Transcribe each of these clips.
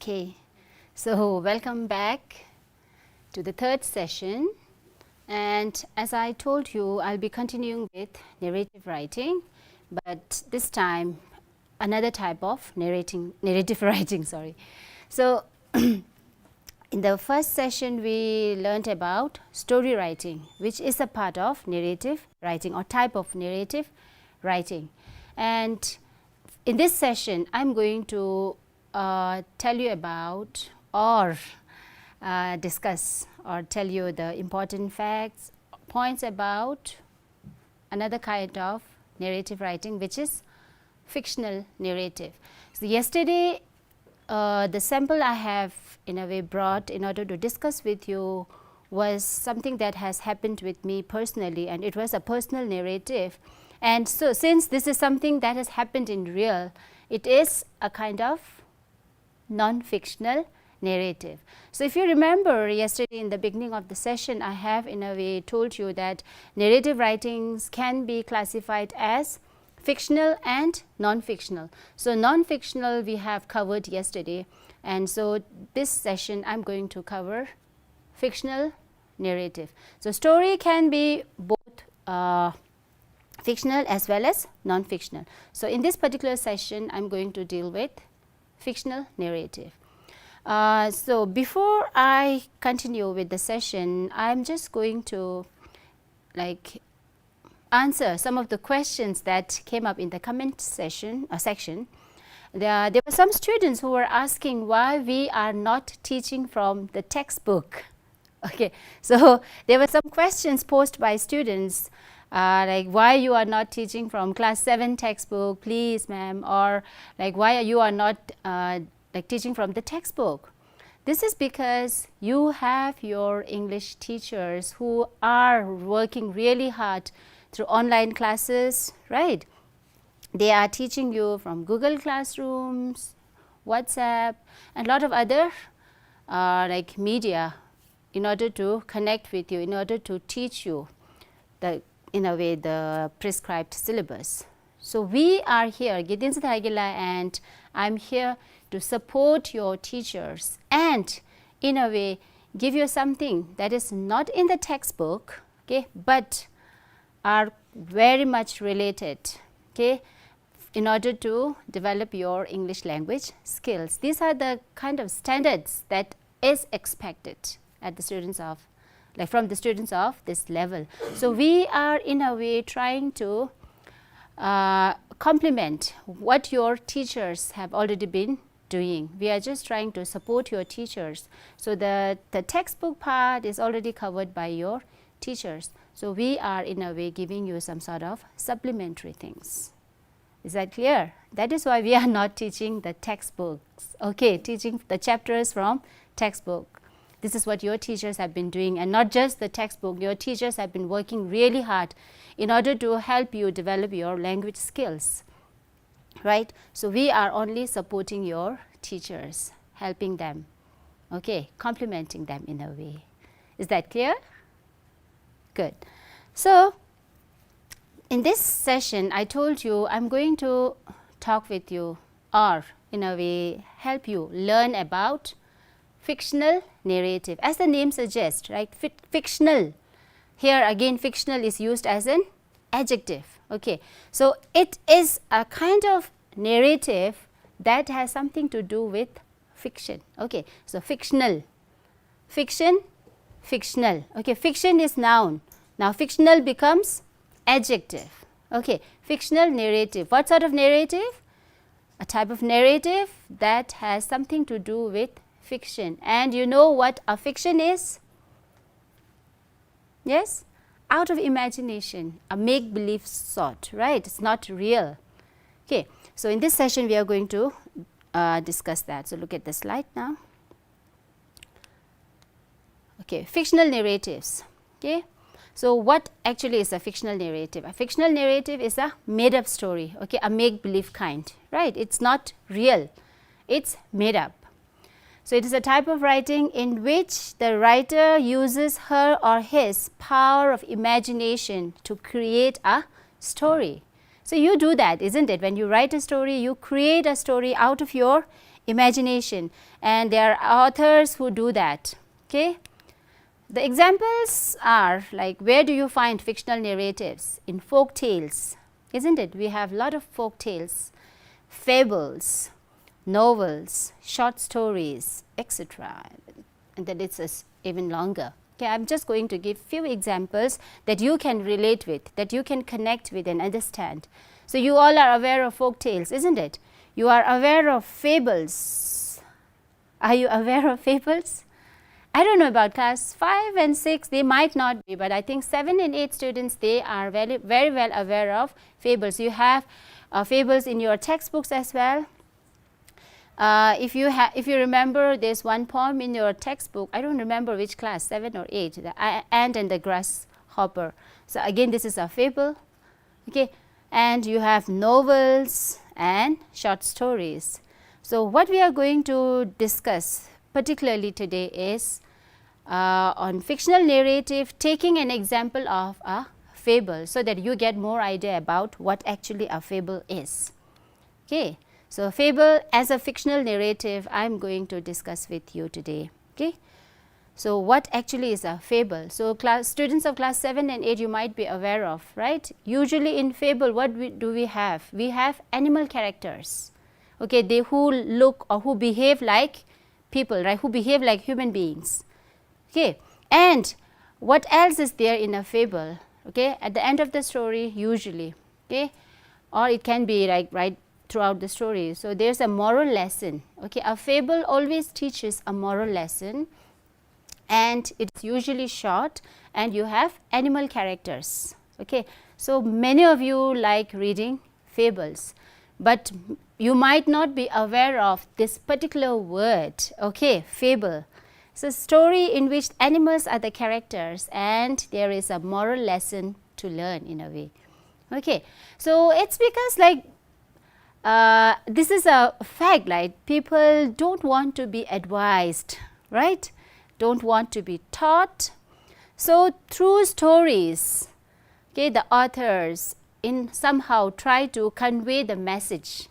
Okay, so welcome back to the third session, and as I told you, I'll be continuing with narrative writing, but this time another type of narrative writing, sorry. So, in the first session we learnt about story writing, which is a part of narrative writing or type of narrative writing, and in this session I am going to tell you about or discuss or tell you the important facts, points about another kind of narrative writing, which is fictional narrative. So, yesterday the sample I have in a way brought in order to discuss with you was something that has happened with me personally, and it was a personal narrative. And so, since this is something that has happened in real, it is a kind of non-fictional narrative. So, if you remember yesterday in the beginning of the session, I have in a way told you that narrative writings can be classified as fictional and non-fictional. So, non-fictional we have covered yesterday, and so this session I am going to cover fictional narrative. So, story can be both fictional as well as non-fictional. So, in this particular session I am going to deal with fictional narrative. So, before I continue with the session, I am just going to answer some of the questions that came up in the comment section. There were some students who were asking why we are not teaching from the textbook. Okay, so there were some questions posed by students like why you are not teaching from class 7 textbook, please ma'am, or like why you are not teaching from the textbook. This is because you have your English teachers who are working really hard through online classes, right? They are teaching you from Google Classrooms, WhatsApp, and a lot of other media in order to connect with you, in order to teach you in a way the prescribed syllabus. So, we are here, Gideon Thagila, and I am here to support your teachers and in a way give you something that is not in the textbook, okay, but are very much related, okay, in order to develop your English language skills. These are the kind of standards that is expected at the students of from the students of this level. So, we are in a way trying to complement what your teachers have already been doing. We are just trying to support your teachers. So, the textbook part is already covered by your teachers. So, we are in a way giving you some sort of supplementary things. Is that clear? That is why we are not teaching the textbooks, okay, teaching the chapters from textbook. This is what your teachers have been doing, and not just the textbook. Your teachers have been working really hard in order to help you develop your language skills, right? So, we are only supporting your teachers, helping them, okay, complementing them in a way. Is that clear? Good. So, in this session I told you I am going to talk with you or in a way help you learn about fictional narrative, as the name suggests, right? Fictional. Here again fictional is used as an adjective. Okay. So, it is a kind of narrative that has something to do with fiction. Okay. So, fictional, fiction, fictional. Okay. Fiction is noun. Now, fictional becomes adjective. Okay. Fictional narrative. What sort of narrative? A type of narrative that has something to do with fiction. And you know what a fiction is? Yes? Out of imagination, a make-believe sort, right? It's not real. Okay. So, in this session we are going to discuss that. So, look at the slide now. Okay. Fictional narratives. Okay. So, what actually is a fictional narrative? A fictional narrative is a made up story, okay, a make-believe kind, right? It's not real, it's made up. So, it is a type of writing in which the writer uses her or his power of imagination to create a story. So, you do that, isn't it? When you write a story, you create a story out of your imagination, and there are authors who do that. Okay. The examples are like, where do you find fictional narratives? In folk tales, isn't it? We have a lot of folk tales, fables, novels, short stories, etc. And then it's even longer. Okay, I am just going to give few examples that you can relate with, that you can connect with and understand. So, you all are aware of folk tales, isn't it? You are aware of fables. Are you aware of fables? I don't know about class 5 and 6, they might not be, but I think 7 and 8 students, they are very, very well aware of fables. You have fables in your textbooks as well. If you remember, there's one poem in your textbook, I don't remember which class, 7 or 8, the ant and the grasshopper. So, again this is a fable. Okay. And you have novels and short stories. So, what we are going to discuss particularly today is on fictional narrative, taking an example of a fable, so that you get more idea about what actually a fable is. Okay. So, fable as a fictional narrative, I am going to discuss with you today. Okay. So, what actually is a fable? So, students of class 7 and 8 you might be aware of, right. Usually in fable, what do we have? We have animal characters, okay, they who look or who behave like people, right, who behave like human beings. Okay. And what else is there in a fable? Okay. At the end of the story usually, okay, or it can be like right throughout the story. So, there is a moral lesson. Okay. A fable always teaches a moral lesson, and it is usually short, and you have animal characters. Okay. So, many of you like reading fables, but you might not be aware of this particular word, okay, fable. It's a story in which animals are the characters and there is a moral lesson to learn in a way. Okay. So, it's because like this is a fact, like people don't want to be advised, right, don't want to be taught. So, through stories, okay, the authors in somehow try to convey the message,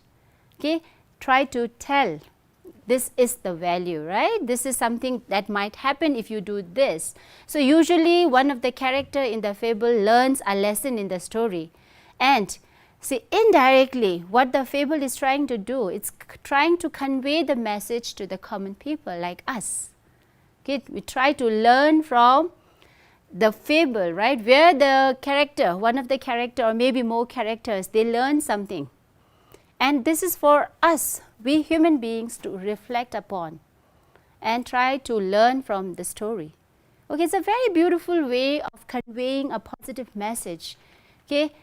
okay, try to tell this is the value, right, this is something that might happen if you do this. So, usually one of the character in the fable learns a lesson in the story, and see indirectly what the fable is trying to do, it's trying to convey the message to the common people like us. Okay, we try to learn from the fable, right, where the character, one of the character or maybe more characters, they learn something, and this is for us, we human beings, to reflect upon and try to learn from the story. Okay, it's a very beautiful way of conveying a positive message, okay,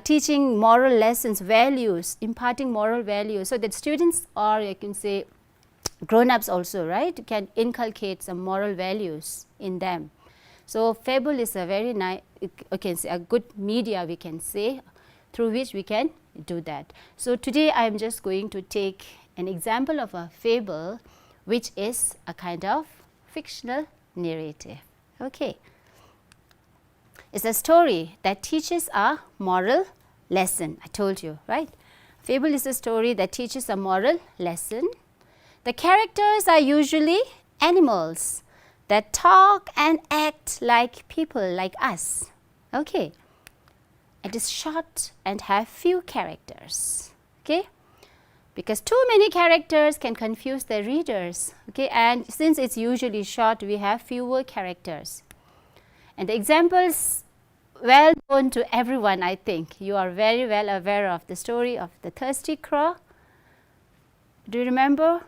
teaching moral lessons, values, imparting moral values, so that students, or you can say grown-ups also, right, can inculcate some moral values in them. So, fable is a very nice, okay, a good media, we can say, through which we can do that. So, today I am just going to take an example of a fable, which is a kind of fictional narrative. Okay. It's a story that teaches a moral lesson, I told you, right. Fable is a story that teaches a moral lesson. The characters are usually animals that talk and act like people like us. Okay. It is short and have few characters, okay, because too many characters can confuse the readers, okay, and since it's usually short, we have fewer characters. And the examples well known to everyone, I think. You are very well aware of the story of the thirsty crow. Do you remember?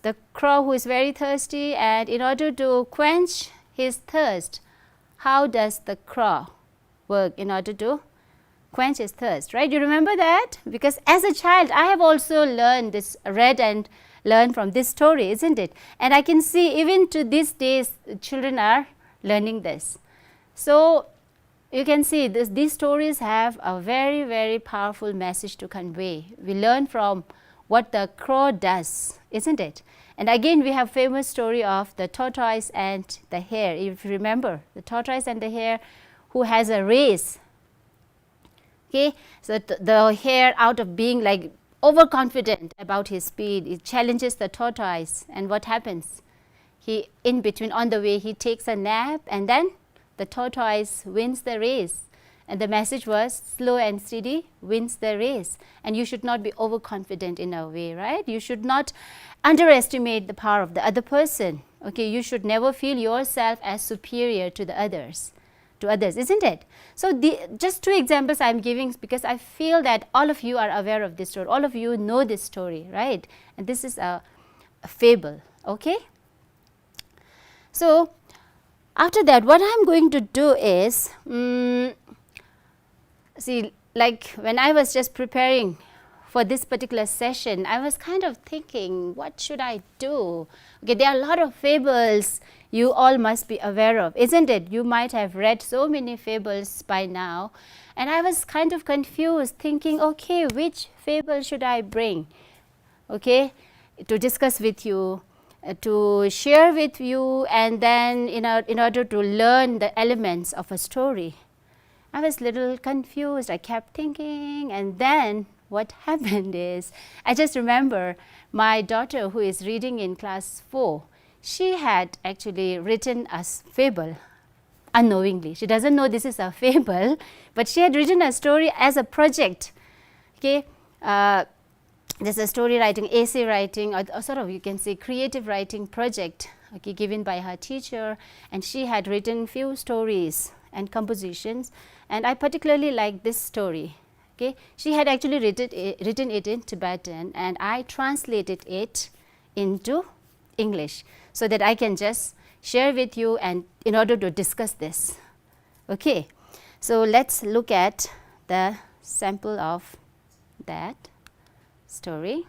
The crow who is very thirsty, and in order to quench his thirst, how does the crow work in order to quench his thirst, right? You remember that? Because as a child, I have also learned this, read and learned from this story, isn't it? And I can see even to these days, children are learning this. So, you can see this, these stories have a very, very powerful message to convey. We learn from what the crow does, isn't it? And again, we have famous story of the tortoise and the hare. If you remember, the tortoise and the hare who has a race. Okay, so the hare, out of being like overconfident about his speed. He challenges the tortoise, and what happens? He, in between, on the way, he takes a nap, and then the tortoise wins the race. And the message was, slow and steady wins the race. And you should not be overconfident in a way, right? You should not underestimate the power of the other person. Okay, you should never feel yourself as superior to the others, isn't it? So just 2 examples I'm giving because I feel that all of you are aware of this story. All of you know this story, right? And this is a fable, okay? So after that, what I'm going to do is, see, like when I was just preparing for this particular session, I was kind of thinking, what should I do? Okay, there are a lot of fables you all must be aware of, isn't it? You might have read so many fables by now. And I was kind of confused, thinking, okay, which fable should I bring, okay, to discuss with you, to share with you, and then in order to learn the elements of a story. I was a little confused. I kept thinking, and then what happened is, I just remember my daughter, who is reading in class 4, she had actually written a fable unknowingly. She doesn't know this is a fable, but she had written a story as a project. Okay, there's a story writing, essay writing, or sort of, you can say, creative writing project, okay, given by her teacher, and she had written few stories and compositions, and I particularly like this story. Okay, she had actually written it in Tibetan, and I translated it into English so that I can just share with you and in order to discuss this. Okay, so let's look at the sample of that story.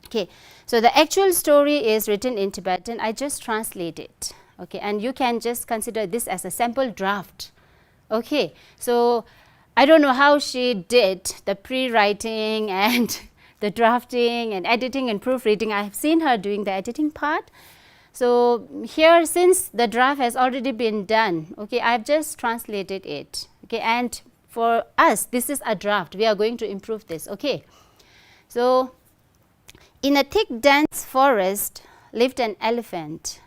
Okay, so the actual story is written in Tibetan. I just translate it. Okay, and you can just consider this as a sample draft. Okay, so I don't know how she did the pre-writing and the drafting and editing and proofreading. I have seen her doing the editing part. So here, since the draft has already been done, okay, I have just translated it. Okay, and for us, this is a draft. We are going to improve this. Okay, so in a thick, dense forest lived an elephant.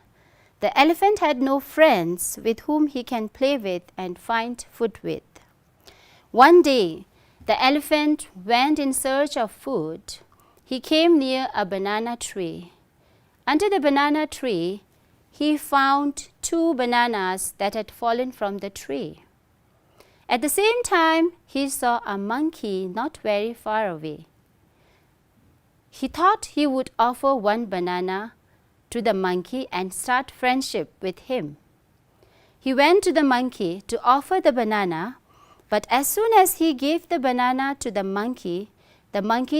The elephant had no friends with whom he can play with and find food with. One day, the elephant went in search of food. He came near a banana tree. Under the banana tree, he found 2 bananas that had fallen from the tree. At the same time, he saw a monkey not very far away. He thought he would offer 1 banana to the monkey and start friendship with him. He went to the monkey to offer the banana, but as soon as he gave the banana to the monkey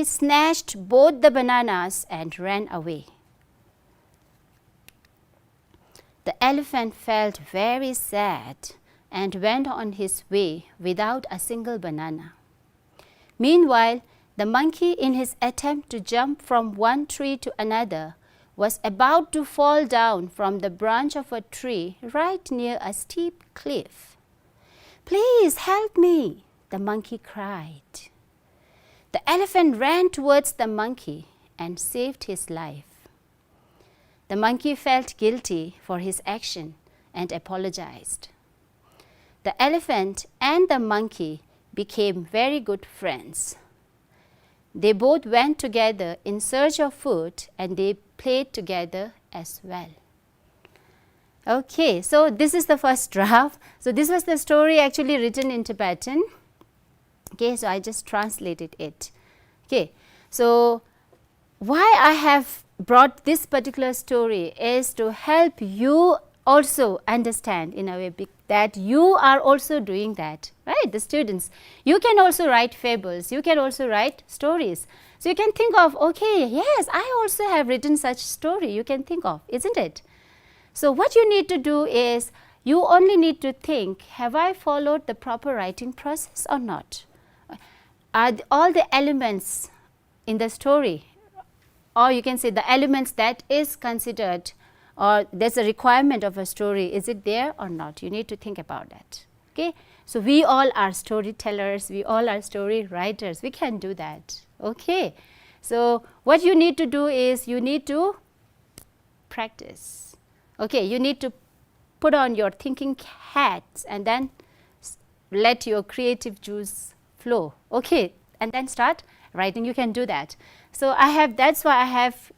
snatched both the bananas and ran away. The elephant felt very sad and went on his way without a single banana. Meanwhile, the monkey, in his attempt to jump from one tree to another, was about to fall down from the branch of a tree right near a steep cliff. "Please help me," the monkey cried. The elephant ran towards the monkey and saved his life. The monkey felt guilty for his action and apologized. The elephant and the monkey became very good friends. They both went together in search of food and they played together as well. Okay, so this is the first draft. So this was the story actually written in Tibetan. Okay, so I just translated it. Okay, so why I have brought this particular story is to help you also understand in a way that you are also doing that, right? The students, you can also write fables, you can also write stories. So you can think of, okay, yes, I also have written such story, you can think of, isn't it? So what you need to do is, you only need to think, have I followed the proper writing process or not? Are all the elements in the story, or you can say the elements that is considered or there's a requirement of a story, is it there or not? You need to think about that. Okay, so we all are storytellers, we all are story writers, we can do that. Okay, so what you need to do is you need to practice. Okay, you need to put on your thinking hats and then let your creative juice flow. Okay, and then start writing. You can do that. So that's why I have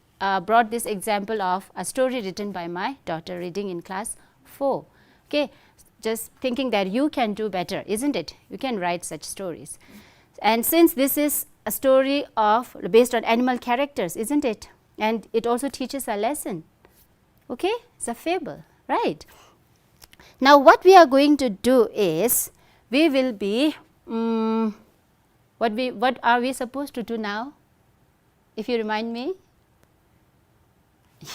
brought this example of a story written by my daughter reading in class 4. Okay, just thinking that you can do better, isn't it? You can write such stories. And since this is a story based on animal characters, isn't it? And it also teaches a lesson. Okay, it's a fable, right? Now what we are going to do is we will be what are we supposed to do now? If you remind me.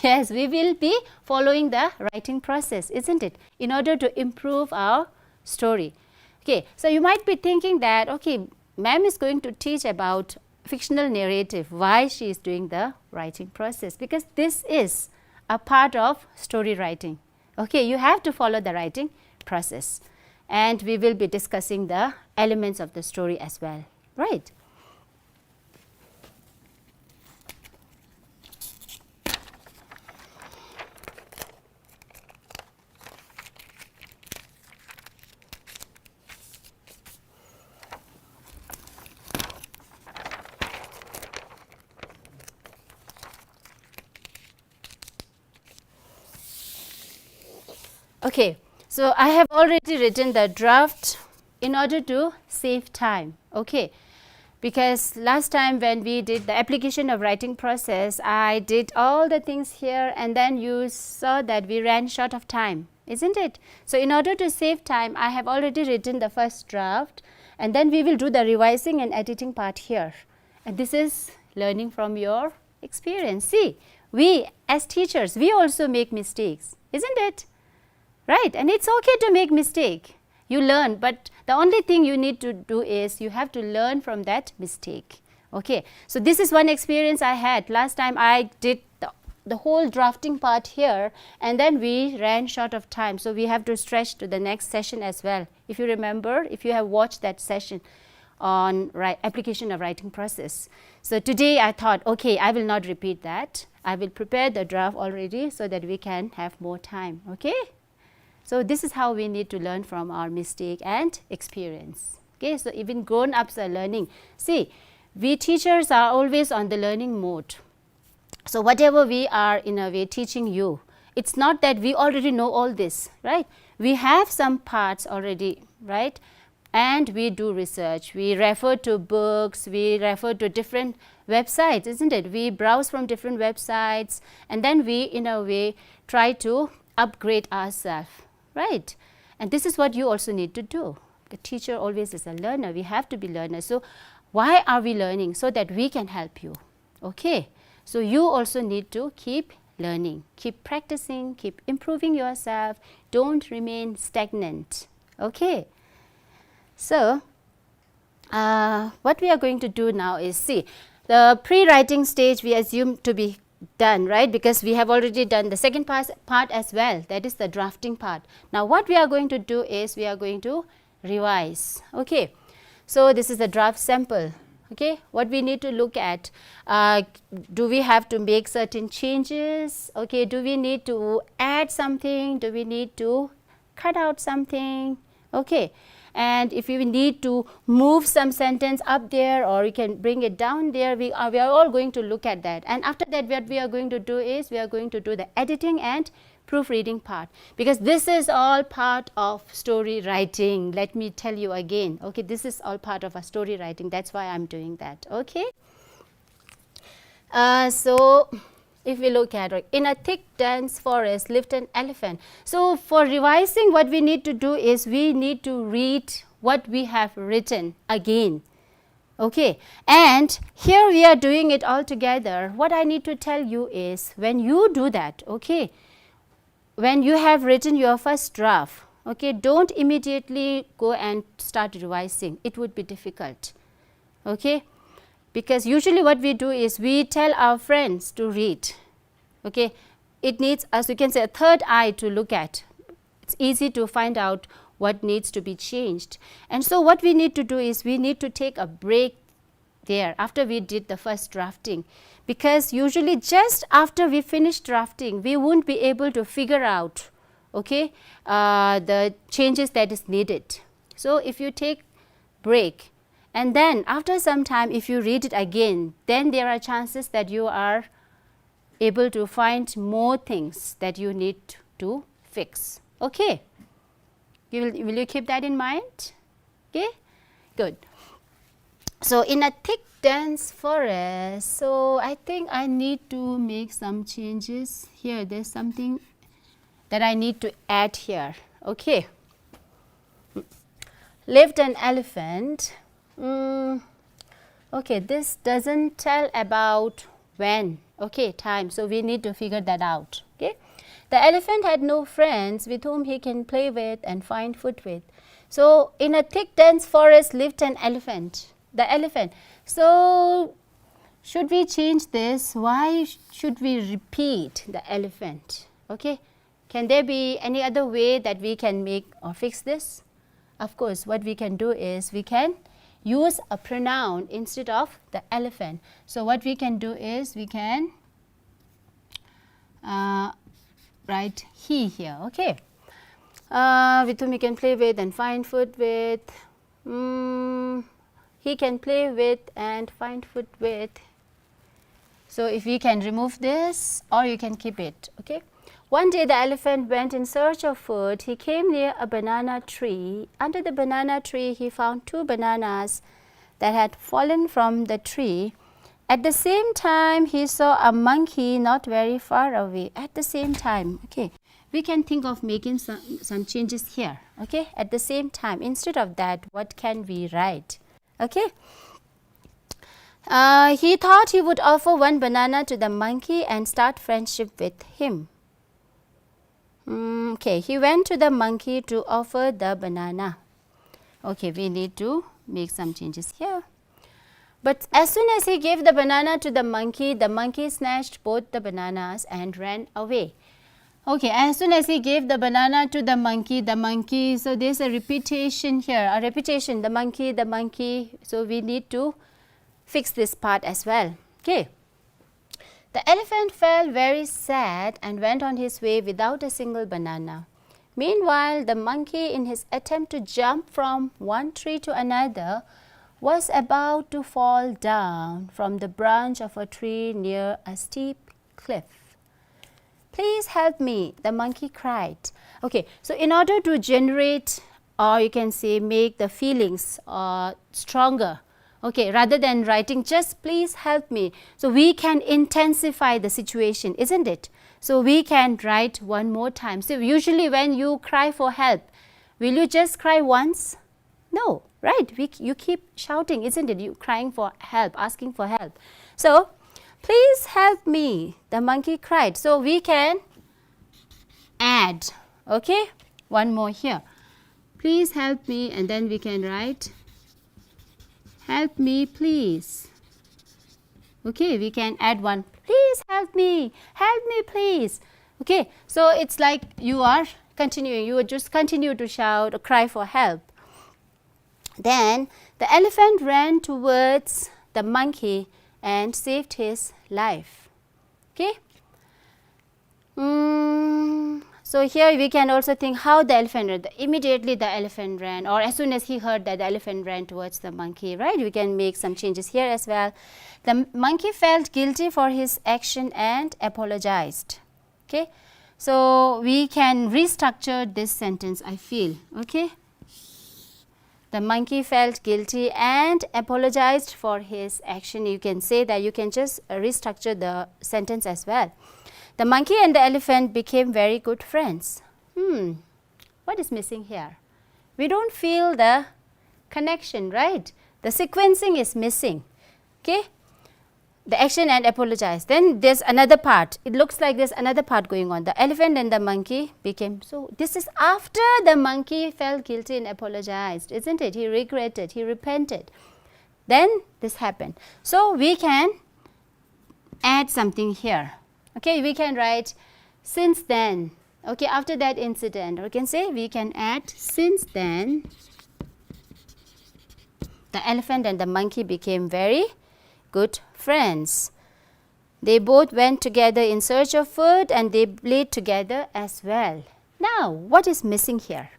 Yes, we will be following the writing process, isn't it? In order to improve our story. Okay, so you might be thinking that, okay, ma'am is going to teach about fictional narrative. Why she is doing the writing process? Because this is a part of story writing. Okay, you have to follow the writing process. And we will be discussing the elements of the story as well, right? Okay, so I have already written the draft in order to save time. Okay, because last time when we did the application of writing process, I did all the things here and then you saw that we ran short of time, isn't it? So in order to save time, I have already written the first draft and then we will do the revising and editing part here. And this is learning from your experience. See, we as teachers, we also make mistakes, isn't it? Right, and it's okay to make mistake. You learn, but the only thing you need to do is you have to learn from that mistake. Okay, so this is one experience I had. Last time I did the whole drafting part here and then we ran short of time. So we have to stretch to the next session as well. If you remember, if you have watched that session on application of writing process. So today I thought, okay, I will not repeat that. I will prepare the draft already so that we can have more time. Okay. So this is how we need to learn from our mistake and experience. Okay, so even grown-ups are learning. See, we teachers are always on the learning mode. So whatever we are in a way teaching you, it's not that we already know all this, right? We have some parts already, right? And we do research. We refer to books, we refer to different websites, isn't it? We browse from different websites and then we in a way try to upgrade ourselves. Right, and this is what you also need to do. The teacher always is a learner. We have to be learners. So why are we learning? So that we can help you. Okay, so you also need to keep learning, keep practicing, keep improving yourself. Don't remain stagnant. Okay, so what we are going to do now is see the pre-writing stage we assume to be done, right? Because we have already done the second part as well, that is the drafting part. Now what we are going to do is we are going to revise. Okay, so this is the draft sample. Okay, what we need to look at, do we have to make certain changes? Okay, do we need to add something? Do we need to cut out something? Okay, and if you need to move some sentence up there or you can bring it down there, we are all going to look at that. And after that, what we are going to do is we are going to do the editing and proofreading part, because this is all part of story writing. Let me tell you again. Okay, this is all part of a story writing. That's why I'm doing that. Okay, so if we look at it, in a thick dense forest lived an elephant. So for revising, what we need to do is we need to read what we have written again. Okay, and here we are doing it all together. What I need to tell you is when you do that, okay, when you have written your first draft, okay, don't immediately go and start revising. It would be difficult. Okay, because usually what we do is we tell our friends to read. Okay, it needs, as you can say, a third eye to look at. It's easy to find out what needs to be changed. And so what we need to do is we need to take a break there after we did the first drafting, because usually just after we finish drafting we won't be able to figure out, okay, the changes that is needed. So if you take break and then after some time if you read it again, then there are chances that you are able to find more things that you need to fix. Okay, will you keep that in mind? Okay, good. So in a thick dense forest, so I think I need to make some changes here. There's something that I need to add here. Okay, lived an elephant. Okay, this doesn't tell about when, okay, time, so we need to figure that out. Okay, the elephant had no friends with whom he can play with and find food with. So in a thick dense forest lived an elephant, the elephant. So should we change this? Why should we repeat the elephant? Okay, can there be any other way that we can make or fix this? Of course, what we can do is we can use a pronoun instead of the elephant. So what we can do is we can write he here. Okay, with whom he can play with and find food with. He can play with and find food with. So if we can remove this or you can keep it. Okay. One day the elephant went in search of food. He came near a banana tree. Under the banana tree he found 2 bananas that had fallen from the tree. At the same time he saw a monkey not very far away. At the same time, okay, we can think of making some changes here. Okay, at the same time, instead of that, what can we write? Okay, he thought he would offer 1 banana to the monkey and start friendship with him. Okay, he went to the monkey to offer the banana. Okay, we need to make some changes here. But as soon as he gave the banana to the monkey snatched both the bananas and ran away. Okay, as soon as he gave the banana to the monkey, so there's a repetition here, the monkey, so we need to fix this part as well. Okay. The elephant felt very sad and went on his way without a single banana. Meanwhile, the monkey, in his attempt to jump from one tree to another, was about to fall down from the branch of a tree near a steep cliff. Please help me, the monkey cried. Okay, so in order to generate, or you can say make the feelings stronger, okay, rather than writing just please help me, so we can intensify the situation, isn't it? So we can write one more time. So usually when you cry for help, will you just cry once? No, right? You keep shouting, isn't it? You crying for help, asking for help. So please help me, the monkey cried. So we can add, okay, one more here. Please help me, and then we can write help me please. Okay, we can add one, please help me please. Okay, so it's like you are continuing, you would just continue to shout or cry for help. Then the elephant ran towards the monkey and saved his life. Okay. So here we can also think how the elephant ran. Immediately the elephant ran, or as soon as he heard that the elephant ran towards the monkey, right? We can make some changes here as well. The monkey felt guilty for his action and apologized. Okay. So we can restructure this sentence, I feel. Okay. The monkey felt guilty and apologized for his action. You can say that, you can just restructure the sentence as well. The monkey and the elephant became very good friends. What is missing here? We don't feel the connection, right? The sequencing is missing. Okay? The action and apologize. Then there's another part. It looks like there's another part going on. The elephant and the monkey became, so this is after the monkey felt guilty and apologized, isn't it? He regretted, he repented. Then this happened. So we can add something here. Okay, we can write since then. Okay, after that incident, we can say we can add since then the elephant and the monkey became very good friends. They both went together in search of food and they played together as well. Now, what is missing here?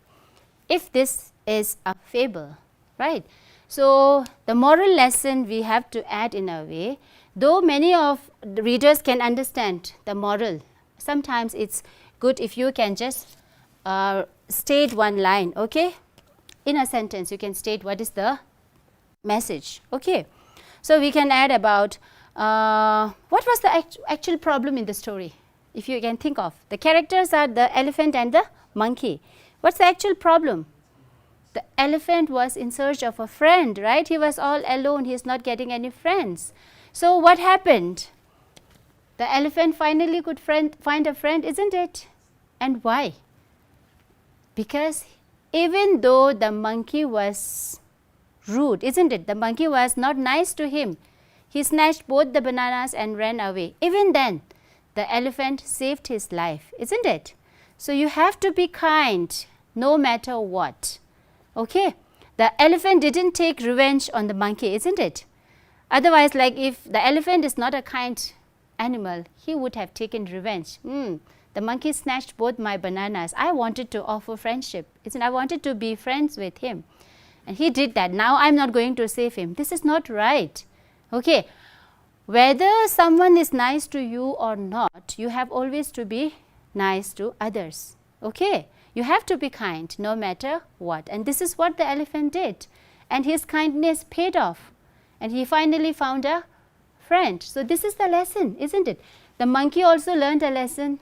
If this is a fable, right? So, the moral lesson we have to add in a way, though many of the readers can understand the moral, sometimes it's good if you can just state one line, okay? In a sentence, you can state what is the message, okay? So, we can add about what was the actual problem in the story, if you can think of. The characters are the elephant and the monkey. What's the actual problem? The elephant was in search of a friend, right? He was all alone, he is not getting any friends. So, what happened? The elephant finally could find a friend, isn't it? And why? Because even though the monkey was rude, isn't it? The monkey was not nice to him. He snatched both the bananas and ran away. Even then, the elephant saved his life, isn't it? So, you have to be kind no matter what. Okay, the elephant didn't take revenge on the monkey, isn't it? Otherwise, like if the elephant is not a kind animal, he would have taken revenge. The monkey snatched both my bananas. I wanted to offer friendship, isn't it? I wanted to be friends with him. And he did that. Now, I am not going to save him. This is not right. Okay, whether someone is nice to you or not, you have always to be nice to others. Okay. You have to be kind no matter what, and this is what the elephant did, and his kindness paid off and he finally found a friend. So, this is the lesson, isn't it? The monkey also learned a lesson,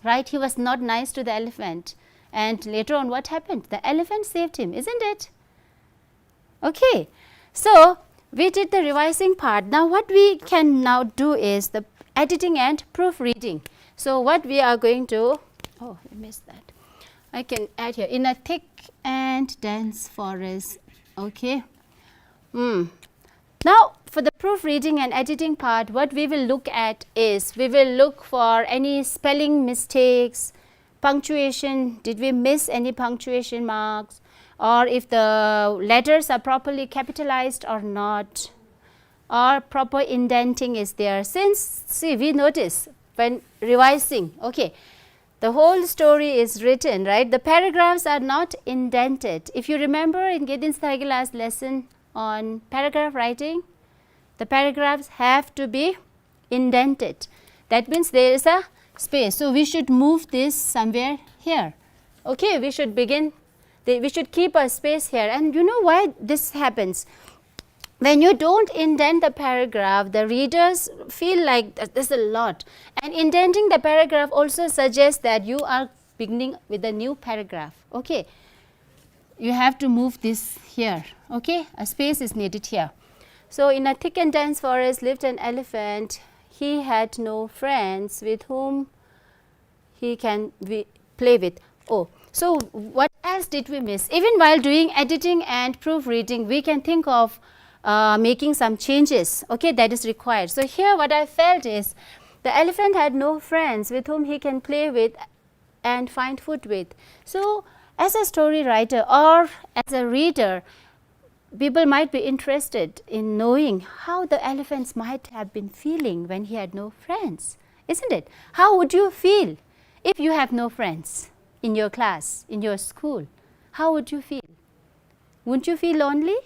right? He was not nice to the elephant, and later on what happened? The elephant saved him, isn't it? Okay. So, we did the revising part. Now, what we can now do is the editing and proofreading. So, what we are going to, oh, I missed that. I can add here, in a thick and dense forest, okay. Now, for the proofreading and editing part, what we will look at is, we will look for any spelling mistakes, punctuation, did we miss any punctuation marks, or if the letters are properly capitalized or not, or proper indenting is there. Since, see, we notice when revising, okay, the whole story is written, right? The paragraphs are not indented. If you remember in Gedin Sagila's lesson on paragraph writing, the paragraphs have to be indented. That means there is a space. So, we should move this somewhere here. Okay, we should begin, we should keep a space here. And you know why this happens? When you don't indent the paragraph, the readers feel like there's a lot, and indenting the paragraph also suggests that you are beginning with a new paragraph. Okay, you have to move this here. Okay, a space is needed here. So, in a thick and dense forest lived an elephant. He had no friends with whom he can play with. Oh, so what else did we miss? Even while doing editing and proofreading, we can think of making some changes, okay, that is required. So, here what I felt is the elephant had no friends with whom he can play with and find food with. So, as a story writer or as a reader, people might be interested in knowing how the elephants might have been feeling when he had no friends, isn't it? How would you feel if you have no friends in your class, in your school? How would you feel? Wouldn't you feel lonely?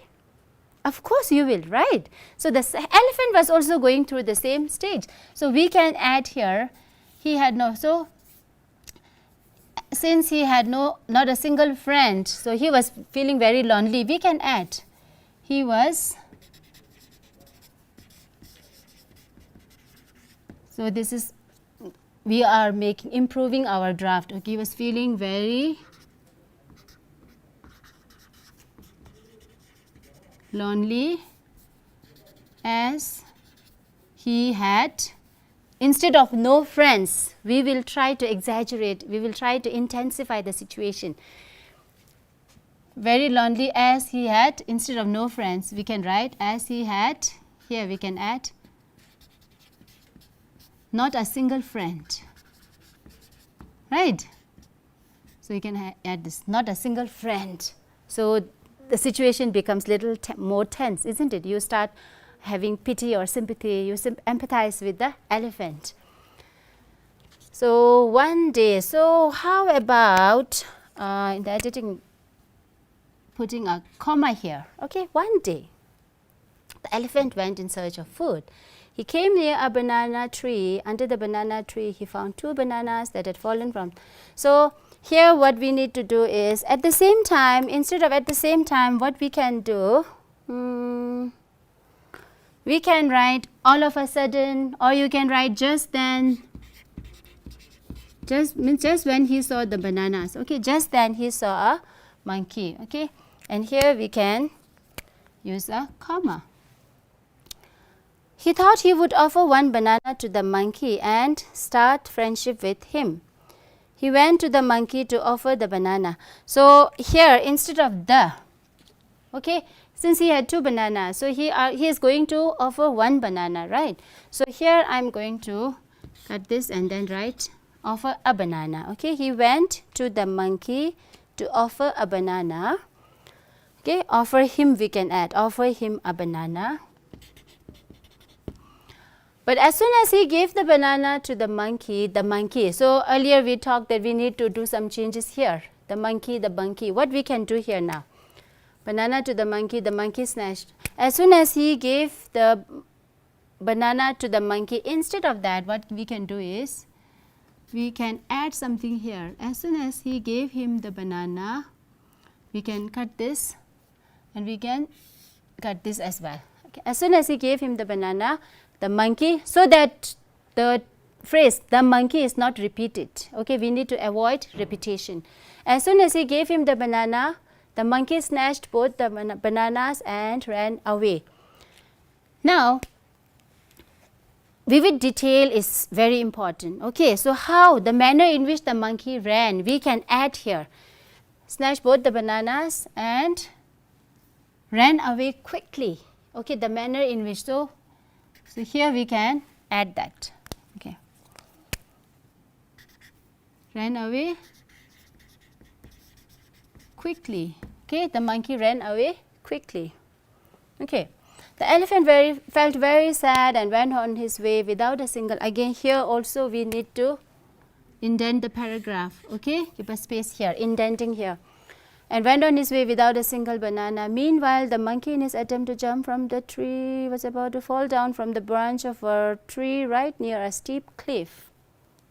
Of course you will, right? So, the elephant was also going through the same stage. So, we can add here, he had no, so since he had not a single friend, so he was feeling very lonely, we can add, he was, so this is, we are improving our draft, okay, he was feeling very lonely as he had, instead of no friends, we will try to exaggerate, we will try to intensify the situation. Very lonely as he had, instead of no friends, we can write as he had, here we can add not a single friend, right? So, you can add this, not a single friend. So, the situation becomes little more tense, isn't it? You start having pity or sympathy, you empathize with the elephant. So one day, so how about in the editing putting a comma here, okay? One day, the elephant went in search of food. He came near a banana tree. Under the banana tree, he found 2 bananas that had fallen from. So here what we need to do is, at the same time, instead of at the same time, what we can do, we can write all of a sudden, or you can write just then, just when he saw the bananas, okay? Just then he saw a monkey, okay? And here we can use a comma. He thought he would offer 1 banana to the monkey and start friendship with him. He went to the monkey to offer the banana. So here, instead of the, okay, since he had 2 bananas, so he is going to offer 1 banana, right? So here I am going to cut this and then write offer a banana, okay? He went to the monkey to offer a banana, okay? Offer him, we can add, offer him a banana. But as soon as he gave the banana to the monkey, so earlier we talked that we need to do some changes here. The monkey, what we can do here now? Banana to the monkey snatched. As soon as he gave the banana to the monkey, instead of that, what we can do is, we can add something here. As soon as he gave him the banana, we can cut this and we can cut this as well. Okay. As soon as he gave him the banana, the monkey, so that the phrase the monkey is not repeated, okay, we need to avoid repetition. As soon as he gave him the banana, the monkey snatched both the bananas and ran away. Now, vivid detail is very important, okay? So how, the manner in which the monkey ran, we can add here. Snatched both the bananas and ran away quickly, okay, the manner in which, so here we can add that, okay. Ran away quickly, okay, the monkey ran away quickly, okay. The elephant felt very sad and went on his way without a single, again here also we need to indent the paragraph, okay, keep a space here, indenting here. And went on his way without a single banana. Meanwhile, the monkey, in his attempt to jump from the tree, was about to fall down from the branch of a tree right near a steep cliff.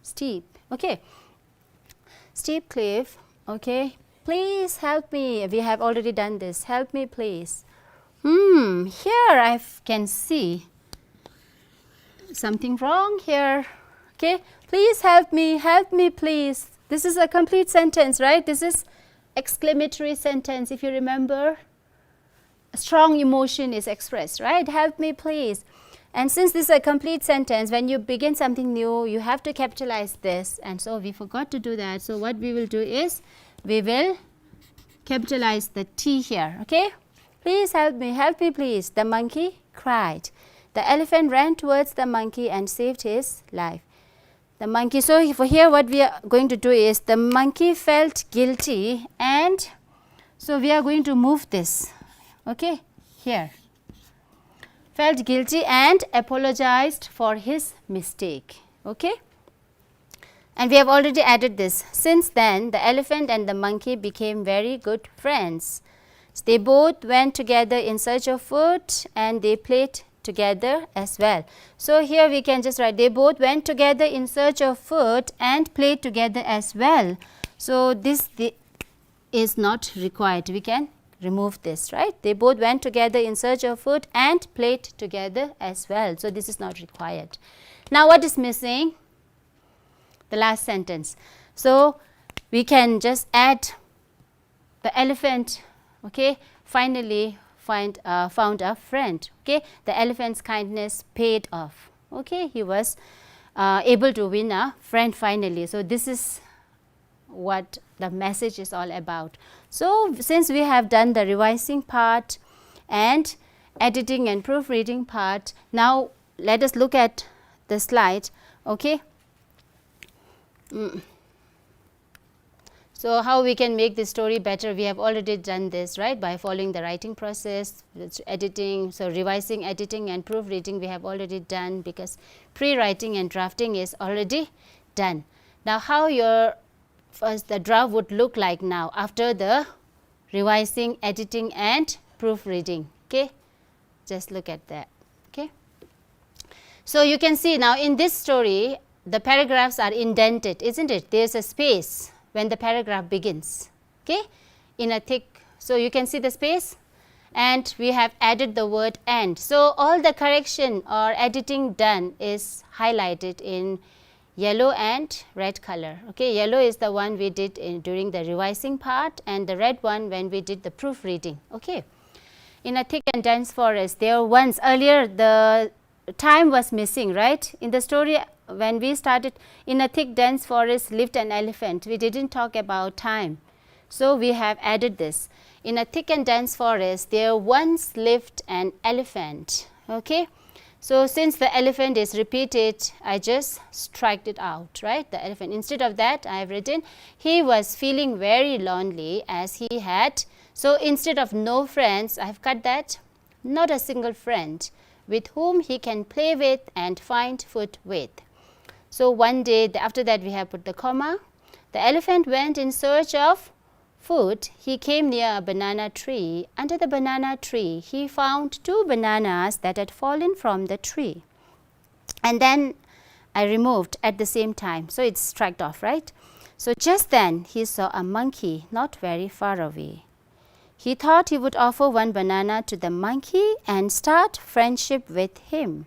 Steep, okay. Steep cliff, okay. Please help me. We have already done this. Help me, please. Here I can see something wrong here, okay. Please help me, please. This is a complete sentence, right? This is exclamatory sentence. If you remember, a strong emotion is expressed, right? Help me, please. And since this is a complete sentence, when you begin something new, you have to capitalize this, and so we forgot to do that. So what we will do is, we will capitalize the T here, okay. Please help me please, the monkey cried. The elephant ran towards the monkey and saved his life. The monkey, so for here what we are going to do is, the monkey felt guilty, and so we are going to move this, okay, here. Felt guilty and apologized for his mistake, okay. And we have already added this. Since then, the elephant and the monkey became very good friends. They both went together in search of food and they played together as well. So here we can just write, they both went together in search of food and played together as well. So this is not required. We can remove this, right? They both went together in search of food and played together as well. So this is not required. Now what is missing? The last sentence. So we can just add the elephant, okay, finally found a friend, okay. The elephant's kindness paid off, okay. He was able to win a friend finally. So this is what the message is all about. So since we have done the revising part and editing and proofreading part, now let us look at the slide, okay. So how we can make this story better? We have already done this, right, by following the writing process, editing, so revising, editing and proofreading we have already done, because pre-writing and drafting is already done. Now how your first the draft would look like now after the revising, editing and proofreading. Okay, just look at that. Okay, so you can see now in this story the paragraphs are indented, isn't it? There is a space when the paragraph begins, okay, in a thick. So you can see the space, and we have added the word and. So all the correction or editing done is highlighted in yellow and red color. Okay, yellow is the one we did during the revising part, and the red one when we did the proofreading. Okay, in a thick and dense forest, there once earlier the time was missing, right? In the story when we started, in a thick dense forest lived an elephant. We didn't talk about time, so we have added this. In a thick and dense forest there once lived an elephant. Okay, so since the elephant is repeated, I just striked it out, right? The elephant. Instead of that, I have written he was feeling very lonely as he had. So instead of no friends, I have cut that, not a single friend with whom he can play with and find food with. So one day, after that we have put the comma. The elephant went in search of food. He came near a banana tree. Under the banana tree, he found 2 bananas that had fallen from the tree. And then I removed at the same time. So it's struck off, right? So just then he saw a monkey not very far away. He thought he would offer 1 banana to the monkey and start friendship with him.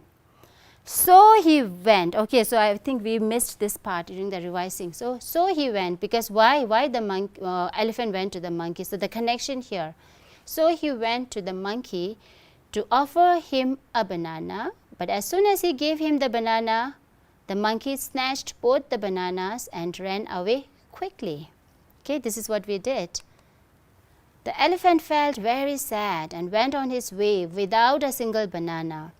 So he went. Okay, so I think we missed this part during the revising. So he went, because why the elephant went to the monkey? So the connection here. So he went to the monkey to offer him a banana, but as soon as he gave him the banana, the monkey snatched both the bananas and ran away quickly. Okay, this is what we did. The elephant felt very sad and went on his way without a single banana.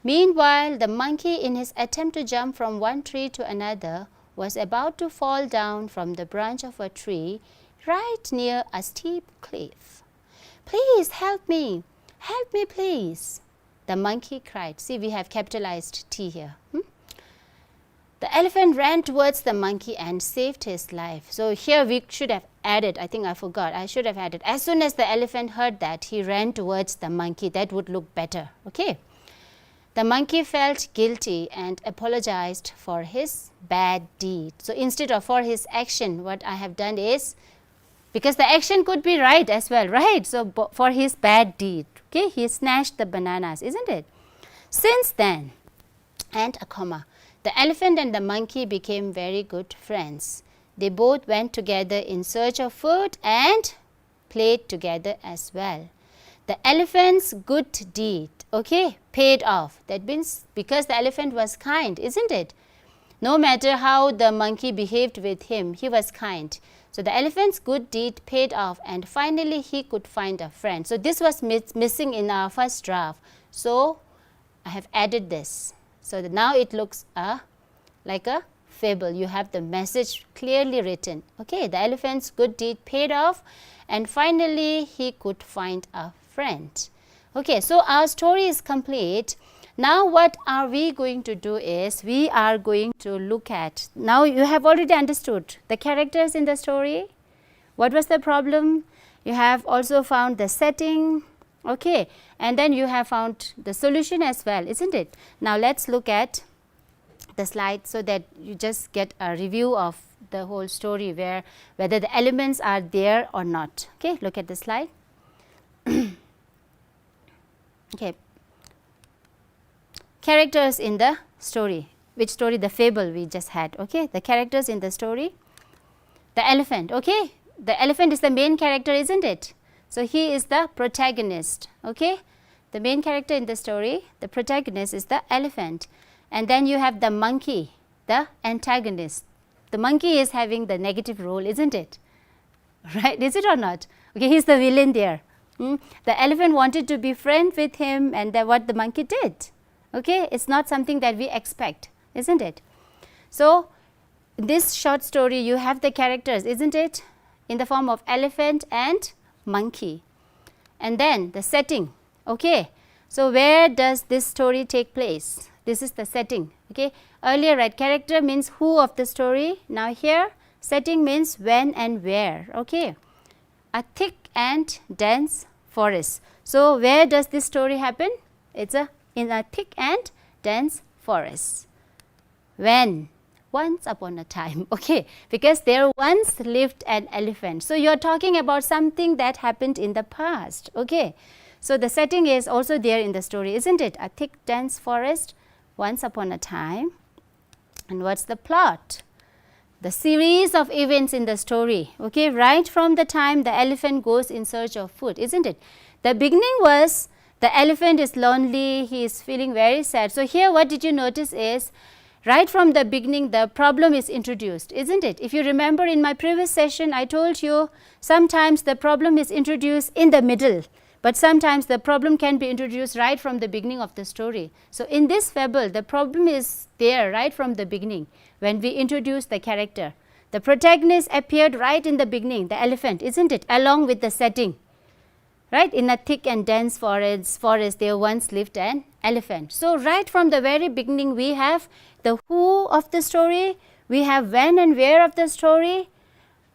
Meanwhile, the monkey, in his attempt to jump from one tree to another, was about to fall down from the branch of a tree right near a steep cliff. "Please help me please," the monkey cried. See, we have capitalized T here. The elephant ran towards the monkey and saved his life. So here we should have added, I think I forgot, I should have added, as soon as the elephant heard that, he ran towards the monkey. That would look better. Okay. The monkey felt guilty and apologized for his bad deed. So instead of for his action, what I have done is, because the action could be right as well, right? So for his bad deed, okay, he snatched the bananas, isn't it? Since then, and a comma, the elephant and the monkey became very good friends. They both went together in search of food and played together as well. The elephant's good deed, okay, paid off. That means because the elephant was kind, isn't it? No matter how the monkey behaved with him, he was kind. So the elephant's good deed paid off, and finally he could find a friend. So this was missing in our first draft. So I have added this. So now it looks like a fable. You have the message clearly written. Okay, the elephant's good deed paid off, and finally he could find a friend. Okay, so our story is complete. Now what are we going to do is, we are going to look at, now you have already understood the characters in the story. What was the problem? You have also found the setting, okay, and then you have found the solution as well, isn't it? Now let's look at the slide so that you just get a review of the whole story, whether the elements are there or not. Okay, look at the slide. Okay, characters in the story. Which story? The fable we just had. Okay, the characters in the story. The elephant. Okay, the elephant is the main character, isn't it? So he is the protagonist. Okay, the main character in the story, the protagonist is the elephant. And then you have the monkey, the antagonist. The monkey is having the negative role, isn't it? Right, is it or not? Okay, he's the villain there. The elephant wanted to be friends with him, and what the monkey did. Okay, it's not something that we expect, isn't it? So this short story, you have the characters, isn't it? in the form of elephant and monkey. And then the setting, okay. So where does this story take place? This is the setting, okay. Earlier, right, character means who of the story. Now here, setting means when and where, okay. A thick and dense forest. So where does this story happen? It's in a thick and dense forest. When? Once upon a time, okay, because there once lived an elephant. So you are talking about something that happened in the past, okay. So the setting is also there in the story, isn't it? A thick, dense forest, once upon a time. And what's the plot? The series of events in the story, okay, right from the time the elephant goes in search of food, isn't it? The beginning was the elephant is lonely, he is feeling very sad. So here what did you notice is, right from the beginning the problem is introduced, isn't it? If you remember in my previous session, I told you sometimes the problem is introduced in the middle, but sometimes the problem can be introduced right from the beginning of the story. So in this fable, the problem is there right from the beginning when we introduce the character. The protagonist appeared right in the beginning, the elephant, isn't it? Along with the setting. Right, in a thick and dense forest there once lived an elephant. So right from the very beginning we have the who of the story, we have when and where of the story,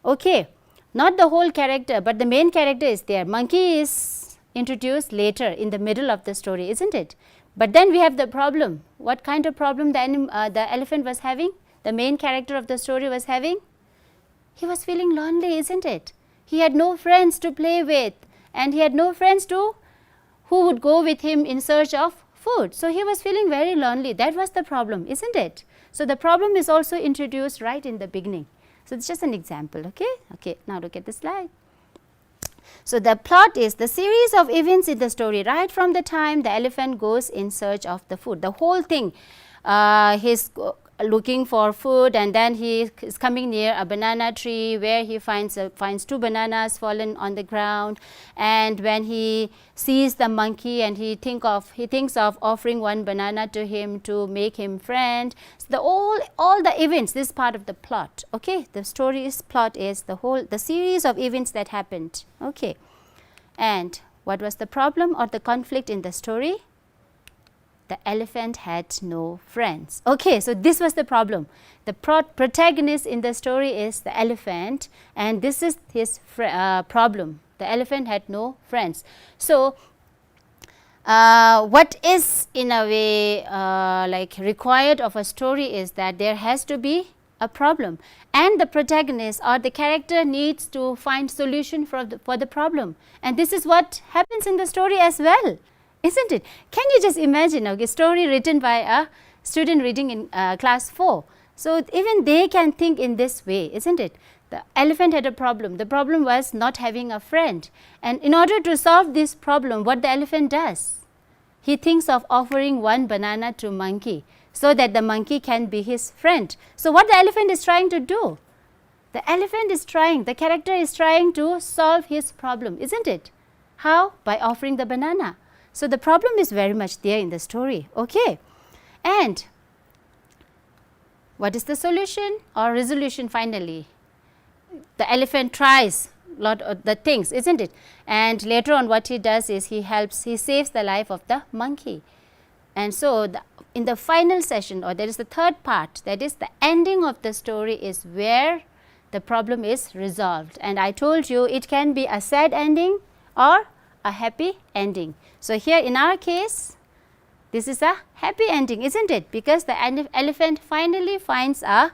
okay. Not the whole character, but the main character is there. Monkey is introduced later in the middle of the story, isn't it? But then we have the problem. What kind of problem the elephant was having? The main character of the story was having? He was feeling lonely, isn't it? He had no friends to play with. And he had no friends who would go with him in search of food. So he was feeling very lonely. That was the problem, isn't it? So the problem is also introduced right in the beginning. So it's just an example, okay? Okay, now look at the slide. So the plot is the series of events in the story right from the time the elephant goes in search of the food. The whole thing, he's looking for food, and then he is coming near a banana tree where he finds 2 bananas fallen on the ground. And when he sees the monkey, and he thinks of offering 1 banana to him to make him friend. So all the events, this part of the plot, okay. The story's plot is the series of events that happened, okay. And what was the problem or the conflict in the story? The elephant had no friends. Okay, so this was the problem. The protagonist in the story is the elephant, and this is his problem. The elephant had no friends. So what is in a way like required of a story is that there has to be a problem, and the protagonist or the character needs to find solution for the problem. And this is what happens in the story as well, isn't it? Can you just imagine, okay, story written by a student reading in class 4. So even they can think in this way, isn't it? The elephant had a problem. The problem was not having a friend. And in order to solve this problem, what the elephant does? He thinks of offering 1 banana to monkey so that the monkey can be his friend. So what the elephant is trying to do? The character is trying to solve his problem, isn't it? How? By offering the banana. So the problem is very much there in the story, okay. And what is the solution or resolution finally? The elephant tries a lot of the things, isn't it? And later on what he does is he saves the life of the monkey. And so in the final session, or there is the third part, that is the ending of the story, is where the problem is resolved. And I told you it can be a sad ending or a happy ending. So here in our case, this is a happy ending, isn't it? Because the elephant finally finds a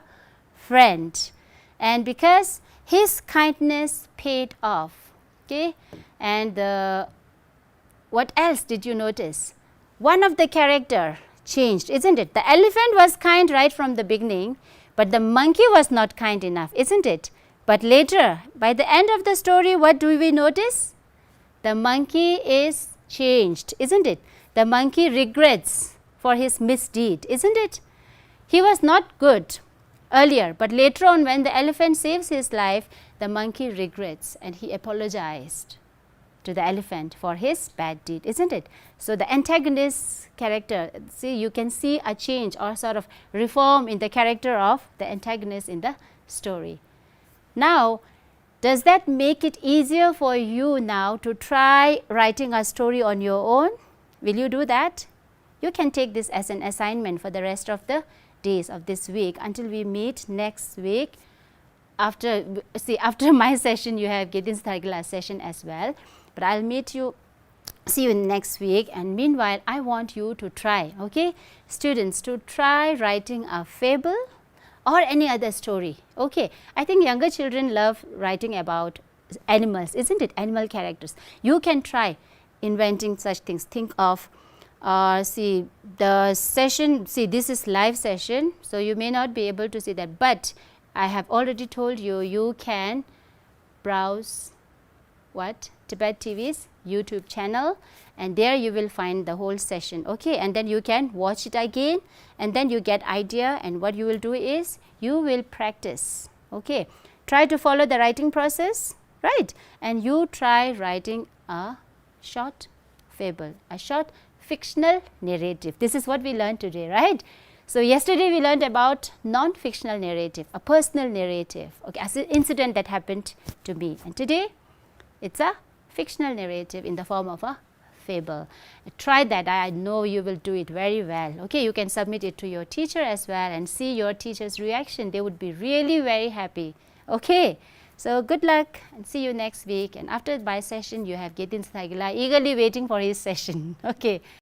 friend, and because his kindness paid off, okay. And what else did you notice? One of the character changed, isn't it? The elephant was kind right from the beginning, but the monkey was not kind enough, isn't it? But later, by the end of the story, what do we notice? The monkey is changed, isn't it? The monkey regrets for his misdeed, isn't it? He was not good earlier, but later on when the elephant saves his life, the monkey regrets and he apologized to the elephant for his bad deed, isn't it? So the antagonist character, see, you can see a change or sort of reform in the character of the antagonist in the story. Now Does that make it easier for you now to try writing a story on your own? Will you do that? You can take this as an assignment for the rest of the days of this week until we meet next week. After my session, you have Gideon's Thagila session as well. But I'll see you next week, and meanwhile I want you to try, okay, students, to try writing a fable or any other story. Okay, I think younger children love writing about animals, isn't it? Animal characters. You can try inventing such things. Think of see the session, see this is live session, so you may not be able to see that, but I have already told you, you can browse what? Tibet TV's YouTube channel, and there you will find the whole session, okay, and then you can watch it again, and then you get idea, and what you will do is you will practice, okay. Try to follow the writing process, right, and you try writing a short fable, a short fictional narrative. This is what we learned today, right? So yesterday we learned about non-fictional narrative, a personal narrative, okay, as an incident that happened to me, and today it's a fictional narrative in the form of a fable. Try that. I know you will do it very well. Okay, you can submit it to your teacher as well and see your teacher's reaction. They would be really very happy. Okay, so good luck and see you next week. And after my session, you have Gideon Thagila eagerly waiting for his session. Okay.